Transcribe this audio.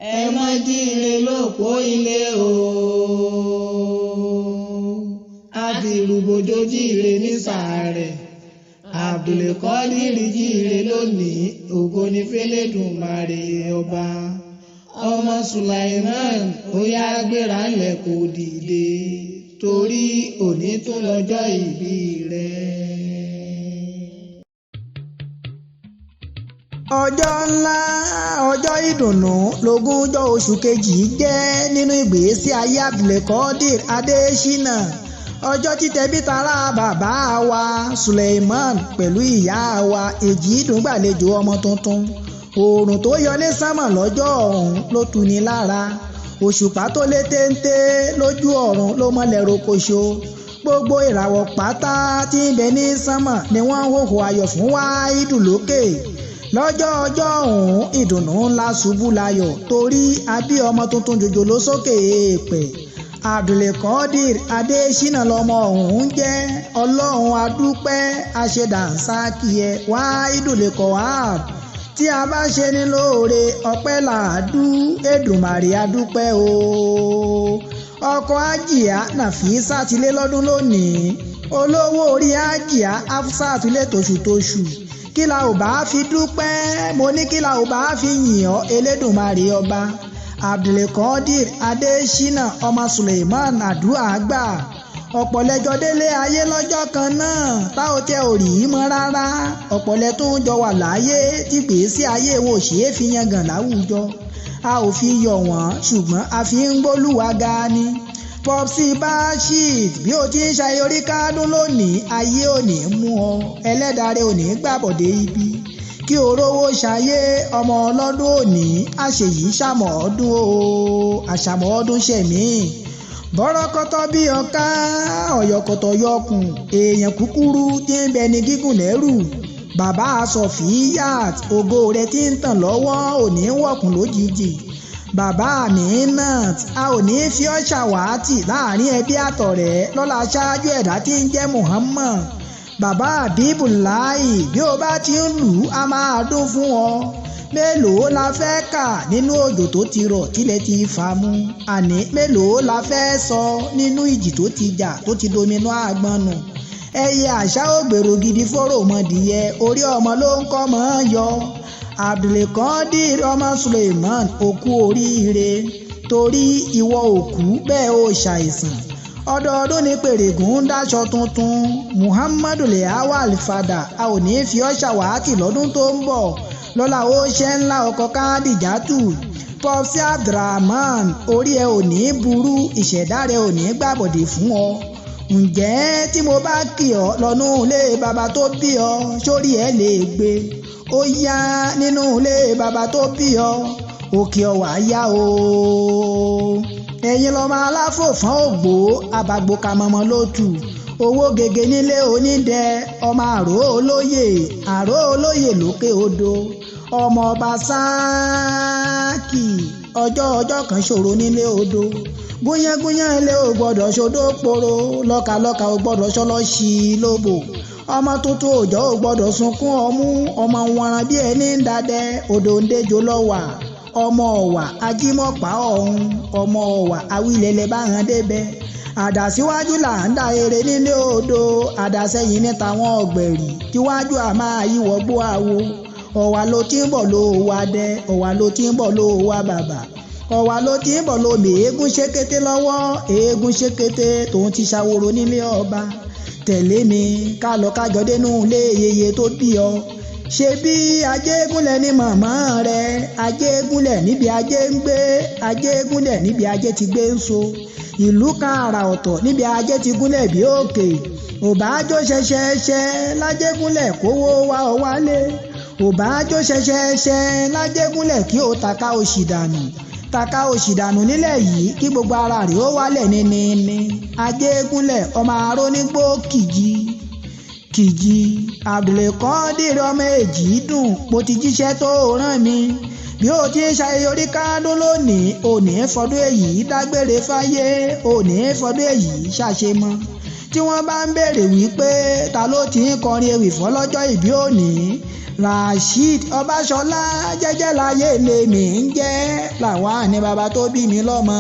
ẹ má jíire lópó ilé o àdìrúgbòjò jíire ní sàárẹ̀ ABDULQUADIR jíire lónìí ògo ní f'Ẹlẹ́dùmarè ọba ọmọ SULAIMAN ó yá gbéra ńlẹ̀ kó dìde torí òní tún lọ́jọ́ ìbí rẹ̀. ọjọ́ ńlá ọjọ́ ìdùnnú lógúnjọ́ oṣù kejì jẹ́ nínú ìgbésí ayé ABDULQUADIR ADESINA ọjọ́ títẹbí tará bàbá wa SULAIMAN pẹ̀lú ìyá wa Èjìdùn gbàlejò ọmọ tuntun oòrùn tó yọ ní sánmà lọ́jọ́ ọ̀hún ló tuni lára òṣùpá tó lé téńté lójú ọ̀run ló mọ́lẹ̀ rokoṣo gbogbo ìràwọ̀ pátá tí ń bẹ ní sánmà ni wọ́n ń hòhò ayọ̀ fún wáídù lókè lọ́jọ́ ọ̀hún ìdùnnú ńlá ṣubú layọ̀ torí a bí ọmọ tuntun jòjòló sókè èèpẹ̀ ABDULQUADIR ADESINA lọmọ ọ̀hún jẹ́ ọlọ́run adúpẹ́ àṣedànsákìẹ wáídùl kọ̀hár tí a bá ṣe ní lóore ọpẹ́ làádú Èdùmàrè adúpẹ́ o ọkọ Àjíà Nàfísà ti lé lọ́dún lónìí olówó orí Àjíà Hafsat lé tóṣùtóṣù kí la ò bá fi dúpẹ́ mo ní kí la ò bá fi yìn ọ́ Elédùmarè ọba ABDULQUADIR ADESINA ọmọ SULAIMAN ADUAGBA ọ̀pọ̀lẹ́jọ délé ayé lọ́jọ́ kan náà tá ò tẹ ò rí mọ́ rárá ọ̀pọ̀lẹ́ tó ń jọ wà láyé tí gbèsè ayé wọn ò ṣeé fi yangàn láwùjọ a ò fi yọ̀ wọ́n ṣùgbọ́n a fi ń gbólúwa ga ni Popsi Bashir bí o ti ń ṣayé orí kádùn lónìí ayé ò ní mú ọ ẹlẹ́dàá ò ní gbàbọ̀dé ibi kí o rówó ṣayé ọmọ ọlọ́dún òní àṣeyìí ṣàmọ̀ ọdún o àṣàmọ̀ ọdún ṣẹ̀mí bọ́rọ́kọ́tọ́ bí ọká ọ̀yọ̀kọ̀tọ̀ yọkùn èèyàn kúkúrú tí ń bẹ ní gígùn lẹ́rù bàbá Sọfíyàt ògo rẹ̀ tí ń tàn lọ́wọ́ òní wọ̀kùn lójijì bàbá Aminat a ò ní fi ọ́ ṣàwátì láàrin ẹbí àtọ̀rẹ́ lọ́la ṣáájú ẹ̀dá tí ń jẹ́ Muhammad bàbá Habibulahi bí o bá ti ń lù ú a máa dún fún ọ mélòó la fẹ́ kà nínú òjò tó ti rọ̀ tílẹ̀ ti fà mú àní mélòó la fẹ́ sọ nínú ìjì tó ti jà tó ti dominú àgbọn nù ẹyẹ àṣà ògbèrò gidi fọ́rọ̀ mọ́dìyẹ orí ọmọ ló ń kọ́ mọ́ yọ ABDULQUADIR ọmọ SULAIMAN òkú oríire torí ìwọ òkú bẹ́ẹ̀ ó ṣàìsàn ọdọọdún ní pèrègùn ń dáṣọ tuntun Muhammadu Lawal Fada a ò ní fi ọ́ ṣàwátì lọ́dún tó ń bọ̀ lọ́la ó ṣe ńlá ọkọ̀ Kádìjátù Popsi Abdulrahman orí ẹ ò ní burú ìṣẹ̀dá rẹ ò ní gbàbọ̀dé fún ọ ǹjẹ́ tí mo bá kì ọ́ lọ́nú ilé bàbá tó bí ọ sórí ẹ lè gbé ó yá nínú ilé bàbá tó bí ọ òkè ọ̀wà yá o ẹ̀yin lọ́mọ aláfòfán ògbó àbàgbò kàmọ́mọ́ ló tù owó gègé nílé onídẹ ọmọ àró olóyè lókè odò ọmọ ọba sáàkì ọjọ́ kan ṣòro nílé odò gúnyángúnyán ilé ò gbọ́dọ̀ ṣodó poro lọ́kàlọ́kà ò gbọ́dọ̀ ṣọlọ́ sí i lóbò ọmọ tuntun òjò ò gbọ́dọ̀ sunkún ọmú ọmọ wọ̀nràn bí ẹni ń dadẹ odò ń déjò lọ́wà ọmọ ọ̀wà ajímọ̀pá ọ̀hún ọmọ ọ̀wà awílẹ̀lẹ̀ bá hàn débẹ̀ àdàsíwájú là ń da eré nílé odò àdàsẹ́yìn ní tàwọn ọ̀gbẹ̀rì tíwájú à máa yíwọ́ gbó àwo ọ̀wà ló ti ń bọ̀ ló wá dẹ ọ̀wà ló ti ń bọ̀ ló wá bàbà ọ̀wà ló ti ń bọ̀ ló mi eégún ṣékété lọ́wọ́ eégún ṣékété tòun ti ṣàwòrò nílé ọba tẹ̀lé mi ká lọ kájọ dénú ilé yeye tó bí ọ ṣe bí Ajégúnlẹ̀ ní màmá rẹ Ajégúnlẹ̀ níbi ajé ń gbé Ajégúnlẹ̀ níbi ajé ti gbé ń so ìlú kan àrà ọ̀tọ̀ níbi ajé ti gúnlẹ̀ bí òkè òbájó ṣẹṣẹṣẹ lájégúnlẹ̀ kówó wá ọ wálé òbájó ṣẹṣẹṣẹ lájégúnlẹ̀ kí o taka òṣì dànù nílẹ̀ yìí kí gbogbo ara rẹ̀ ó wálẹ̀ ní Ajégúnlẹ̀ ọmọ arónígbó kìjì ABDULQUADIR ọmọ Èjìdùn mo ti jíṣẹ́ tó rán mi bí ó ti ń ṣayẹyẹ orí kádún lónìí òní fọdún èyí dágbére fáyé òní fọdún èyí ṣàṣemọ́ tí wọ́n bá ń béèrè wípé ta ló ti ń kọrin ewì fọ́lọ́jọ́ ìbí òní Rasheed Ọbáṣọlá jẹ́jẹ́ láyé lèmi ń jẹ́ làwọn àní bàbá tó bí mi lọ́mọ.